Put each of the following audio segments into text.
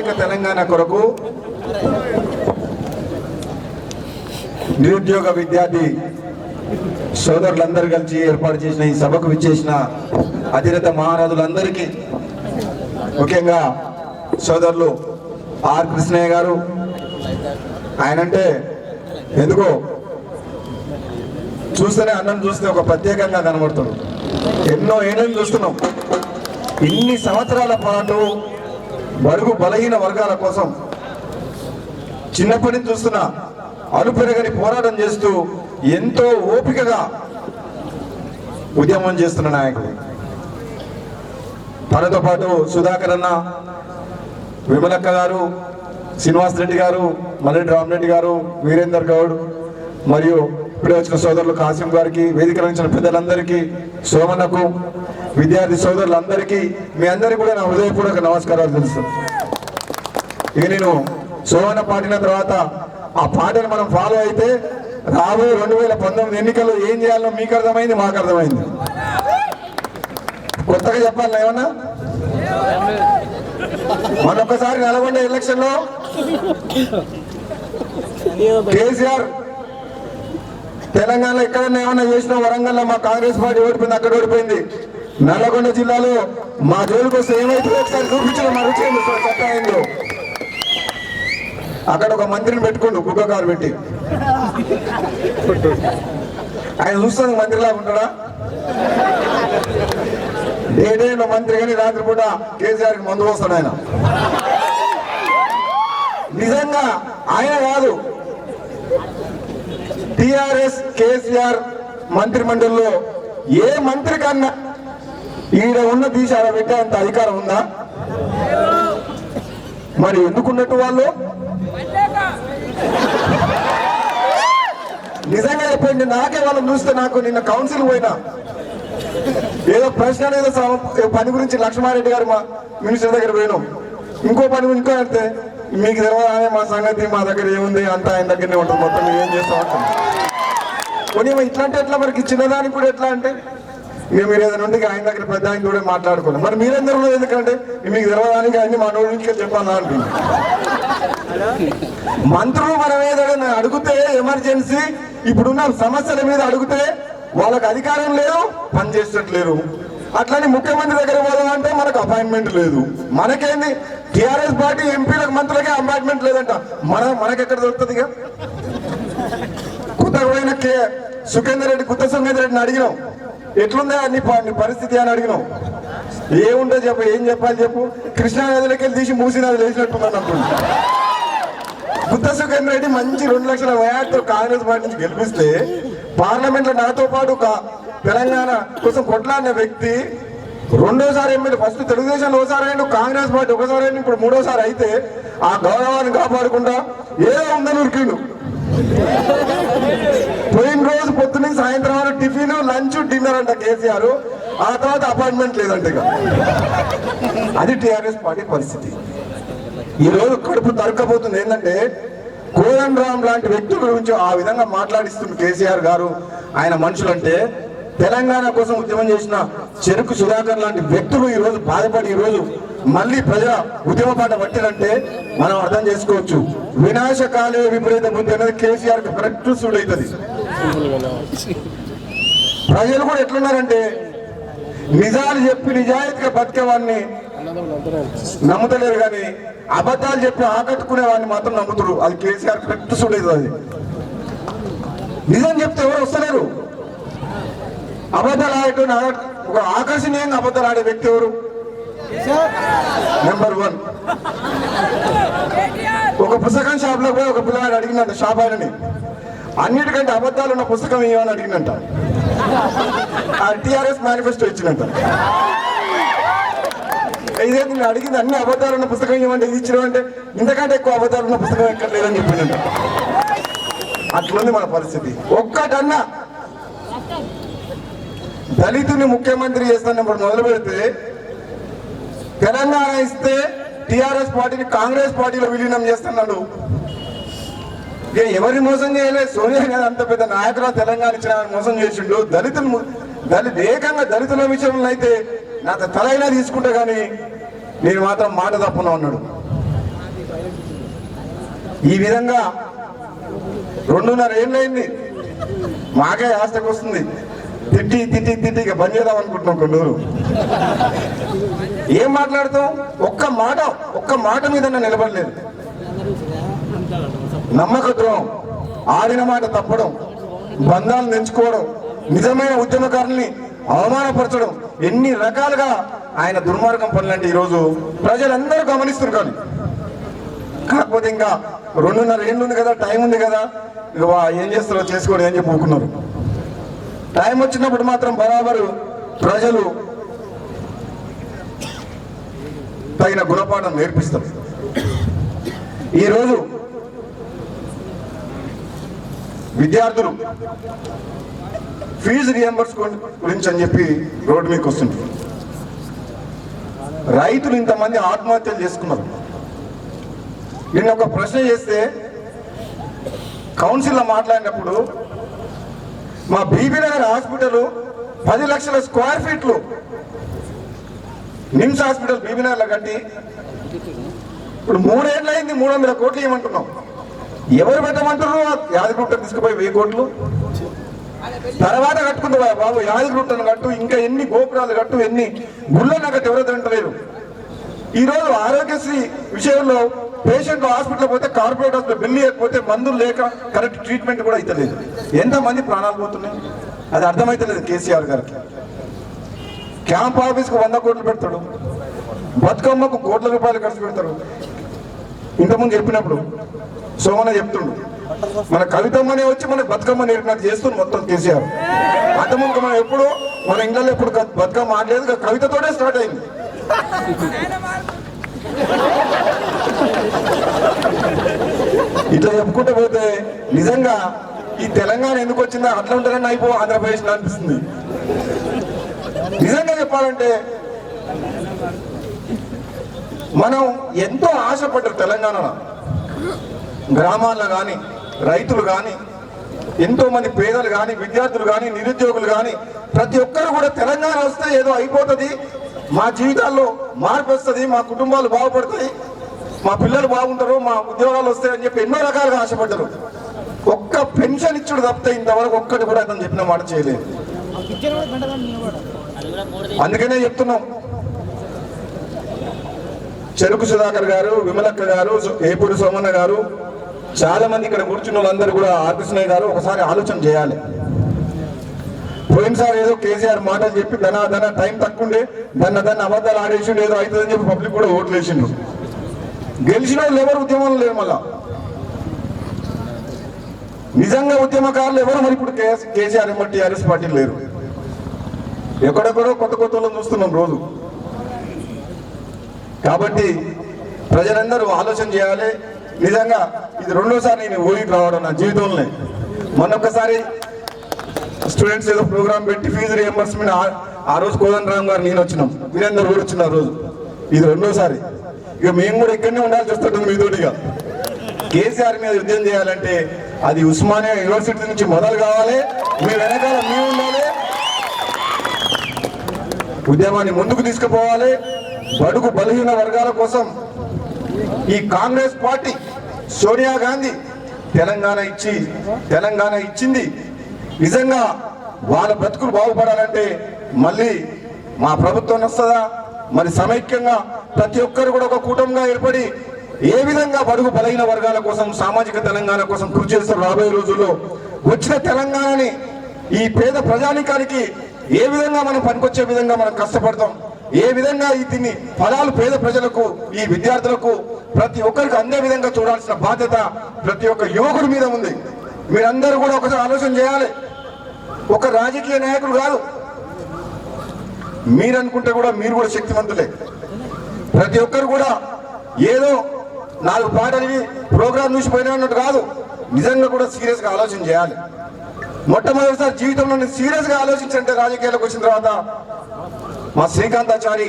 తెలంగాణ కొరకు నిరుద్యోగ విద్యార్థి సోదరులందరూ కలిసి ఏర్పాటు చేసిన ఈ సభకు విచ్చేసిన అధిరత మహారాజులందరికీ, ముఖ్యంగా సోదరులు ఆర్ కృష్ణయ్య గారు, ఆయనంటే ఎందుకో చూస్తేనే అన్నం చూస్తే ఒక ప్రత్యేకంగా కనబడుతుంది. ఎన్నో ఏళ్ళని చూస్తున్నాం. ఇన్ని సంవత్సరాల పాటు బడుగు బలహీన వర్గాల కోసం చిన్నప్పటి నుంచి చూస్తున్నా అలుపెరగని పోరాటం చేస్తూ ఎంతో ఓపికగా ఉద్యమం చేస్తున్న నాయకుడు. తనతో పాటు సుధాకర్ అన్న, విమలక్క గారు, శ్రీనివాస్ రెడ్డి గారు, మల్లెడ్డి రామరెడ్డి గారు, వీరేందర్ గౌడ్, మరియు ఇప్పుడే వచ్చిన సోదరులు కాసిం గారికి, వేదిక రంచిన పెద్దలందరికీ, సోమన్నకు, విద్యార్థి సోదరులందరికీ, మీ అందరికీ కూడా నా హృదయపూర్వక నమస్కారాలు తెలుసు. ఇక నేను సోమన్న పాడిన తర్వాత ఆ పాటను మనం ఫాలో అయితే రాబోయే 2019 ఎన్నికల్లో ఏం చేయాలో మీకు అర్థమైంది, మాకు అర్థమైంది. కొత్తగా చెప్పాలి ఏమన్నా? మనొక్కసారి నల్గొండ ఎలక్షన్ లో కేసీఆర్ తెలంగాణలో ఎక్కడన్నా ఏమన్నా చేసిన వరంగల్లో మా కాంగ్రెస్ పార్టీ ఓడిపోయింది, అక్కడ ఓడిపోయింది. నల్లగొండ జిల్లాలో మా జోలికి వస్తే ఏమైతే ఒకసారి చూపించిన మా రుచి చట్టాయంలో అక్కడ ఒక మంత్రిని పెట్టుకోండు, కుక్క కారు పెట్టి. ఆయన చూస్తుంది మంత్రిలాగా ఉంటాడా? ఏడేళ్ళ మంత్రి కానీ రాత్రిపూట కేసీఆర్కి మందు వస్తాడు ఆయన. నిజంగా ఆయన కాదు, టిఆర్ఎస్ కేసీఆర్ మంత్రి మండలిలో ఏ మంత్రి కన్నా ఈడ ఉన్న తీసి ఆడ పెట్టే అంత అధికారం ఉందా? మరి ఎందుకున్నట్టు వాళ్ళు? నిజంగా చెప్పండి. నాకే వాళ్ళని చూస్తే నాకు నిన్న కౌన్సిల్ పోయినా ఏదో ప్రశ్న ఏదో పని గురించి లక్ష్మారెడ్డి గారు మా మినిస్టర్ దగ్గర పోయినాం, ఇంకో పని ఇంకో అంటే మీకు తెలియదు మా సంగతి, మా దగ్గర ఏముంది అంతా ఆయన దగ్గరనే ఉంటుంది, మొత్తం మేము ఏం చేస్తాం అంటాం. కొన్ని ఇట్లాంటి ఎట్లా మనకి చిన్నదానికి కూడా ఎట్లా అంటే ఇక మీరు ఏదైనా ఉంటే ఆయన దగ్గర పెద్ద ఆయన కూడా మాట్లాడుకోవాలి. మరి మీరందరూ ఎందుకంటే మీకు తెలవడానికి అన్ని మా నోటి నుంచి చెప్పాలా అంటుంది. మంత్రులు మనం ఏదైనా అడిగితే ఎమర్జెన్సీ ఇప్పుడున్న సమస్యల మీద అడిగితే వాళ్ళకి అధికారం లేదు, పనిచేసేట్లేరు. అట్లని ముఖ్యమంత్రి దగ్గర పోవాలంటే మనకు అపాయింట్మెంట్ లేదు. మనకేంది టిఆర్ఎస్ పార్టీ ఎంపీలకు మంత్రులకే అపాయింట్మెంట్ లేదంట. మనకెక్కడ దొరుకుతుంది? ఇక కొత్తగా పోయిన సుఖేందర్ రెడ్డి, కొత్త సుఖేందర్ రెడ్డిని అడిగినాం, ఎట్లుందా నీ పరిస్థితి అని అడిగినాం. ఏముందో చెప్పు, ఏం చెప్పాలి చెప్పు. కృష్ణా నదిలోకి వెళ్ళి తీసి మూసి నది వేసినట్టున్నాను అనుకుంటా. కొత్త సుఖేందర్ రెడ్డి మంచి 2 లక్షల వయాతో కాంగ్రెస్ పార్టీ నుంచి గెలిపిస్తే పార్లమెంట్ లో నాతో పాటు తెలంగాణ కోసం కొట్లాడిన వ్యక్తి రెండోసారి ఎమ్మెల్యే. ఫస్ట్ తెలుగుదేశంలో ఒకసారి అయ్యిండు, కాంగ్రెస్ పార్టీ ఒకసారి అయ్యిండు, ఇప్పుడు 3వ సారి అయితే ఆ గౌరవాన్ని కాపాడకుండా ఏదో ఉందని ఉరికిండు. పోయిన రోజు పొద్దున్న సాయంత్రం వరకు టిఫిన్, లంచ్, డిన్నర్ అంట కేసీఆర్. ఆ తర్వాత అపాయింట్మెంట్ లేదంట. ఇక అది టిఆర్ఎస్ పార్టీ పరిస్థితి. ఈ రోజు కడుపు తరక్కపోతుంది. ఏంటంటే కోదండ రామ్ లాంటి వ్యక్తుల గురించి ఆ విధంగా మాట్లాడిస్తుంది కేసీఆర్ గారు. ఆయన మనుషులంటే తెలంగాణ కోసం ఉద్యమం చేసిన చెరుకు సుధాకర్ లాంటి వ్యక్తులు ఈ రోజు బాధపడి ఈ రోజు మళ్ళీ ప్రజల ఉద్యమ పాట పట్టినంటే మనం అర్థం చేసుకోవచ్చు. వినాశకాలే విపరీత బుద్ధి అనేది కేసీఆర్ కరెక్ట్ సూట్ అవుతుంది. ప్రజలు కూడా ఎట్లున్నారంటే నిజాలు చెప్పి నిజాయితీగా బతికేవాడిని నమ్ముతలేరు, కానీ అబద్ధాలు చెప్పి ఆకట్టుకునే వాడిని మాత్రం నమ్ముతారు. అది కేసీఆర్ కరెక్ట్ సూట్ అవుతుంది. నిజం చెప్తే ఎవరు వస్తలేరు. అబద్ధాలు ఆడటం ఒక ఆకర్షణీయంగా అబద్ధాలు ఆడే వ్యక్తి ఎవరు? నెంబర్ 1. ఒక పుస్తకం షాప్ లో పోయి ఒక పిల్లవాడు అడిగినంట, షాప్ ఆయనని, అన్నిటికంటే అబద్ధాలు ఉన్న పుస్తకం ఏమని అడిగినంట. ఆ టిఆర్ఎస్ మేనిఫెస్టో ఇచ్చినంట. ఇదే నేను అడిగింది, అన్ని అబద్ధాలు ఉన్న పుస్తకం ఏమంటే ఇది ఇచ్చినామంటే ఇంతకంటే ఎక్కువ అబద్ధాలు ఉన్న పుస్తకం ఎక్కడ లేదని చెప్పిందంట. అట్లుంది మన పరిస్థితి. ఒక్కటన్నా దళితుని ముఖ్యమంత్రి చేస్తానప్పుడు మొదలు పెడితే తెలంగాణ ఇస్తే టిఆర్ఎస్ పార్టీని కాంగ్రెస్ పార్టీలో విలీనం చేస్తున్నాడు. ఇక ఎవరిని మోసం చేయలేదు. సోనియా గాంధీ అంత పెద్ద నాయకులు తెలంగాణ ఇచ్చిన మోసం చేసిండు. ఏకంగా దళితుల విషయంలో అయితే నా తలైనా తీసుకుంటే కానీ నేను మాత్రం మాట తప్పున ఉన్నాడు. ఈ విధంగా 2.5 ఏళ్ళైంది. మాకే ఆశకు వస్తుంది. తిట్టి తిట్టి తిట్టి ఇక బంద్ చేద్దాం అనుకుంటున్నాం కొన్ని రోజులు. ఏం మాట్లాడతాం? ఒక్క మాట మీద నిలబడలేదు. నమ్మక ద్రోహం, ఆడిన మాట తప్పడం, బంధాలు తెంచుకోవడం, నిజమైన ఉద్యమకారుల్ని అవమానపరచడం, ఎన్ని రకాలుగా ఆయన దుర్మార్గం పనులంటే ఈరోజు ప్రజలందరూ గమనిస్తున్నారు. కాకపోతే ఇంకా 2.5 ఏళ్ళు ఉంది కదా, టైం ఉంది కదా, ఇక ఏం చేస్తారో చేసుకోండి అని చెప్పి ఊరుకున్నారు. టైం వచ్చినప్పుడు మాత్రం బరాబరు ప్రజలు తగిన గుణపాఠం నేర్పిస్తారు. ఈరోజు విద్యార్థులు ఫీజు రియంబర్స్ గురించి అని చెప్పి రోడ్డు మీకు వస్తుంది. రైతులు ఇంతమంది ఆత్మహత్యలు చేసుకున్నారు. నిన్న ఒక ప్రశ్న చేస్తే కౌన్సిల్లో మాట్లాడినప్పుడు మా బీబీ నగర్ హాస్పిటల్ 10 లక్షల స్క్వేర్ ఫీట్లు నిమ్స్ హాస్పిటల్ బీబీ నగర్లో కట్టి ఇప్పుడు 3 ఏళ్ళు అయింది. 300 కోట్లు ఇవ్వమంటున్నాం. ఎవరు పెట్టమంటారు? యాదగిరిగుట్ట తీసుకుపోయి 1000 కోట్లు తర్వాత కట్టుకుంది బాబు. యాదగిరిగుట్టను కట్టు, ఇంకా ఎన్ని గోపురాలు కట్టు, ఎన్ని గుళ్ళను కట్టు, ఎవరో తింటలేరు. ఈరోజు ఆరోగ్యశ్రీ విషయంలో పేషెంట్ హాస్పిటల్ పోతే కార్పొరేట్ హాస్పిటల్ బిల్లు లేకపోతే మందులు లేక కరెక్ట్ ట్రీట్మెంట్ కూడా అవుతలేదు. ఎంతమంది ప్రాణాలు పోతున్నాయి అది అర్థమైతలేదు కేసీఆర్ గారికి. క్యాంప్ ఆఫీస్కు 100 కోట్లు పెడతాడు, బతుకమ్మకు కోట్ల రూపాయలు ఖర్చు పెడతాడు. ఇంతకుముందు చెప్పినప్పుడు సోమన చెప్తుండు, మన కవితమ్మనే వచ్చి మన బతుకమ్మ నేర్పినట్టు చేస్తుంది మొత్తం కేసీఆర్. అంతకుముందు మనం ఎప్పుడు మన ఇంట్లో ఎప్పుడు బతుకమ్మ ఆడలేదు, కవితతోనే స్టార్ట్ అయింది. ఇట్లా చెప్పుకుంటూ పోతే నిజంగా ఈ తెలంగాణ ఎందుకు వచ్చిందో అట్లా ఉంటారని అయిపో ఆంధ్రప్రదేశ్ అనిపిస్తుంది. నిజంగా చెప్పాలంటే మనం ఎంతో ఆశపడ్డారు తెలంగాణలో. గ్రామాల్లో కానీ, రైతులు కానీ, ఎంతో మంది పేదలు కానీ, విద్యార్థులు కానీ, నిరుద్యోగులు కానీ ప్రతి ఒక్కరు కూడా తెలంగాణ వస్తే ఏదో అయిపోతుంది, మా జీవితాల్లో మార్పు వస్తుంది, మా కుటుంబాలు బాగుపడతాయి, మా పిల్లలు బాగుంటారు, మా ఉద్యోగాలు వస్తాయని చెప్పి ఎన్నో రకాలుగా ఆశపడ్డారు. ఒక్క పెన్షన్ ఇచ్చుడు తప్పితే ఇంతవరకు ఒక్కటి కూడా అతను చెప్పిన మాట చేయలేదు. అందుకనే చెప్తున్నాం, చెరుకు సుధాకర్ గారు, విమలక్క గారు, ఏపూడి సోమన్న గారు, చాలా మంది ఇక్కడ కూర్చున్న వాళ్ళందరూ కూడా ఆర్కృష్ణయ్య గారు ఒకసారి ఆలోచన చేయాలి. పోయినసారి ఏదో కేసీఆర్ మాటలు చెప్పి ధన టైం తక్కువండే దాన్ని అబద్ధాలు ఆడేసిండు, ఏదో అవుతుందని చెప్పి పబ్లిక్ కూడా ఓట్లు వేసిండు. గెలిచిన వాళ్ళు ఎవరు ఉద్యమంలో లేరు. మళ్ళా నిజంగా ఉద్యమకారులు ఎవరు మరి ఇప్పుడు కేసీఆర్ టీఆర్ఎస్ పార్టీలు లేరు. ఎక్కడెక్కడో కొత్త వాళ్ళని చూస్తున్నాం రోజు. కాబట్టి ప్రజలందరూ ఆలోచన చేయాలి. నిజంగా ఇది 2వ సారి నేను ఊరికి రావడం నా జీవితంలో. మొన్నొక్కసారి స్టూడెంట్స్ ఏదో ప్రోగ్రామ్ పెట్టి ఫీజు రియంబర్స్మెంట్ ఆ రోజు కోదండరామ్ గారు నేను వచ్చినాం, వీరందరూ కూడా వచ్చిన రోజు. ఇది 2వ సారి. ఇక మేము కూడా ఇక్కడనే ఉండాల్సి వస్తుంది మీతోటిగా. కేసీఆర్ మీద యుద్ధం చేయాలంటే అది ఉస్మానియా యూనివర్సిటీ నుంచి మొదలు కావాలి. మీ వెనకాల మేము ఉండాలి, ఉద్యమాన్ని ముందుకు తీసుకుపోవాలి. బడుగు బలహీన వర్గాల కోసం ఈ కాంగ్రెస్ పార్టీ సోనియా గాంధీ తెలంగాణ ఇచ్చింది. నిజంగా వాళ్ళ బ్రతుకులు బాగుపడాలంటే మళ్ళీ మా ప్రభుత్వం వస్తుందా? మరి సమైక్యంగా ప్రతి ఒక్కరు కూడా ఒక కూటమిగా ఏర్పడి ఏ విధంగా బడుగు బలహీన వర్గాల కోసం, సామాజిక తెలంగాణ కోసం కృషి చేస్తారు. రాబోయే రోజుల్లో వచ్చిన తెలంగాణని ఈ పేద ప్రజానికానికి ఏ విధంగా మనం పనికొచ్చే విధంగా మనం కష్టపడతాం, ఏ విధంగా దీన్ని ఫలాలు పేద ప్రజలకు, ఈ విద్యార్థులకు ప్రతి ఒక్కరికి అందే విధంగా చూడాల్సిన బాధ్యత ప్రతి ఒక్క యువకుడి మీద ఉంది. మీరందరూ కూడా ఒకసారి ఆలోచన చేయాలి. ఒక రాజకీయ నాయకుడు కాదు మీరు అనుకుంటే కూడా మీరు కూడా శక్తివంతులే. ప్రతి ఒక్కరు కూడా ఏదో 4 పాటలు ప్రోగ్రాం చూసిపోయినా అన్నట్టు కాదు, నిజంగా కూడా సీరియస్గా ఆలోచన చేయాలి. మొట్టమొదటిసారి జీవితంలో సీరియస్గా ఆలోచించంటే రాజకీయాలకు వచ్చిన తర్వాత మా శ్రీకాంతాచారి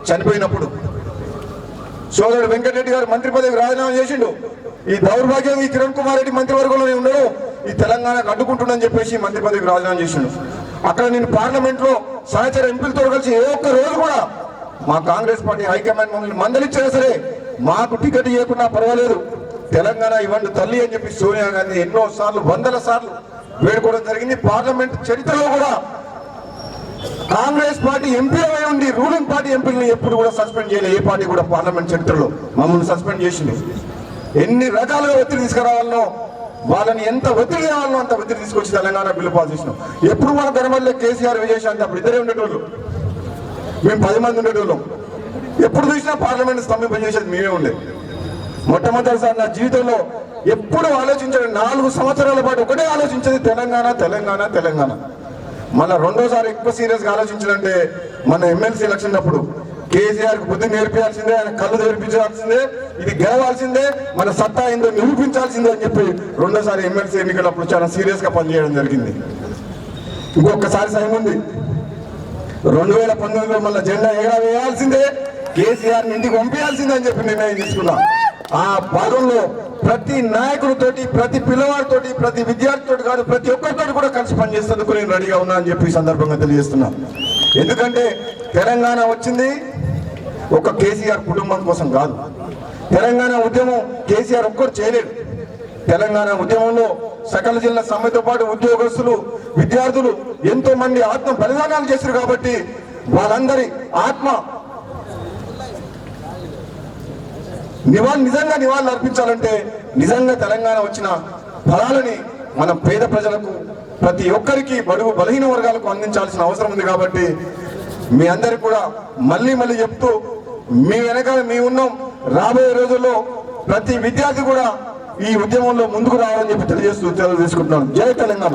చనిపోయినప్పుడు సోదరుడు వెంకటరెడ్డి గారు మంత్రి పదవికి రాజీనామా చేసిండు. ఈ దౌర్భాగ్యం ఈ కిరణ్ కుమార్ రెడ్డి మంత్రివర్గంలోనే ఉండడు, ఈ తెలంగాణకు అడ్డుకుంటుండని చెప్పేసి మంత్రి పదవికి రాజీనామా చేసిండు. అక్కడ నేను పార్లమెంట్ లో సహచర ఎంపీలతో కలిసి ఏ ఒక్క రోజు కూడా మా కాంగ్రెస్ పార్టీ హైకమాండ్ మమ్మల్ని మందలిచ్చినా సరే మాకు టికెట్ ఇవ్వకున్నా పర్వాలేదు, తెలంగాణ ఇవ్వండి తల్లి అని చెప్పి సోనియా గాంధీ ఎన్నో సార్లు, వందల సార్లు వేడుకోవడం జరిగింది. పార్లమెంట్ చరిత్రలో కూడా కాంగ్రెస్ పార్టీ ఎంపీలై ఉండి రూలింగ్ పార్టీ ఎంపీలను ఎప్పుడు కూడా సస్పెండ్ చేయలేదు. ఏ పార్టీ కూడా పార్లమెంట్ చరిత్రలో మమ్మల్ని సస్పెండ్ చేసింది. ఎన్ని రకాలుగా ఒత్తిడి తీసుకురావాలనో, వాళ్ళని ఎంత ఒత్తిడి కావాలనో అంత ఒత్తిడి తీసుకొచ్చి తెలంగాణ బిల్లు పాస్ చేసినాం. ఎప్పుడు మన గవర్నమెంట్లో కేసీఆర్, విజయశాంతి అప్పుడు ఇద్దరే ఉండేటోళ్ళు, మేము 10 మంది ఉండేటోళ్ళం. ఎప్పుడు చూసినా పార్లమెంట్ స్తంభింపజేసేది మేమే ఉండే. మొట్టమొదటిసారి నా జీవితంలో ఎప్పుడు ఆలోచించాను, 4 సంవత్సరాల పాటు ఒకటే ఆలోచించేది తెలంగాణ తెలంగాణ తెలంగాణ. మళ్ళీ రెండోసారి ఎక్కువ సీరియస్గా ఆలోచించాలంటే మన ఎమ్మెల్సీ ఎలక్షన్ అప్పుడు కేసీఆర్కి బుద్ధి నేర్పించాల్సిందే, ఆయన కళ్ళు నేర్పించాల్సిందే, ఇది గెలవాల్సిందే, మన సత్తా ఏందో నిరూపించాల్సిందే అని చెప్పి రెండోసారి ఎమ్మెల్సీ ఎన్నికలప్పుడు చాలా సీరియస్గా పనిచేయడం జరిగింది. ఇంకొకసారి సైన్ ఉంది, 2019లో మళ్ళీ జెండా ఎగరవేయాల్సిందే, కేసీఆర్ని ఇంటికి పంపించాల్సిందే అని చెప్పి నిర్ణయం తీసుకున్నా. ఆ భాగంలో ప్రతి నాయకుడితోటి, ప్రతి పిల్లవాడితోటి, ప్రతి విద్యార్థితోటి కాదు, ప్రతి ఒక్కరితోటి కూడా కలిసి పనిచేసేందుకు నేను రెడీగా ఉన్నా అని చెప్పి ఈ సందర్భంగా తెలియజేస్తున్నా. ఎందుకంటే తెలంగాణ వచ్చింది ఒక కేసీఆర్ కుటుంబం కోసం కాదు. తెలంగాణ ఉద్యమం కేసీఆర్ ఒక్కరు చేయలేడు. తెలంగాణ ఉద్యమంలో సకల జిల్లా సమ్మెతో పాటు ఉద్యోగస్తులు, విద్యార్థులు ఎంతో మంది ఆత్మ బలిదానాలు చేశారు. కాబట్టి వాళ్ళందరి ఆత్మ నిజంగా నివాళులు అర్పించాలంటే నిజంగా తెలంగాణ వచ్చిన ఫలాలని మనం పేద ప్రజలకు, ప్రతి ఒక్కరికి, బడుగు బలహీన వర్గాలకు అందించాల్సిన అవసరం ఉంది. కాబట్టి మీ అందరికి కూడా మళ్ళీ మళ్ళీ చెప్తూ, మీ వెనకాల మీ ఉన్నాం. రాబోయే రోజుల్లో ప్రతి విద్యార్థి కూడా ఈ ఉద్యమంలో ముందుకు రావాలని చెప్పి తెలియజేసుకుంటున్నాను. జై తెలంగాణ.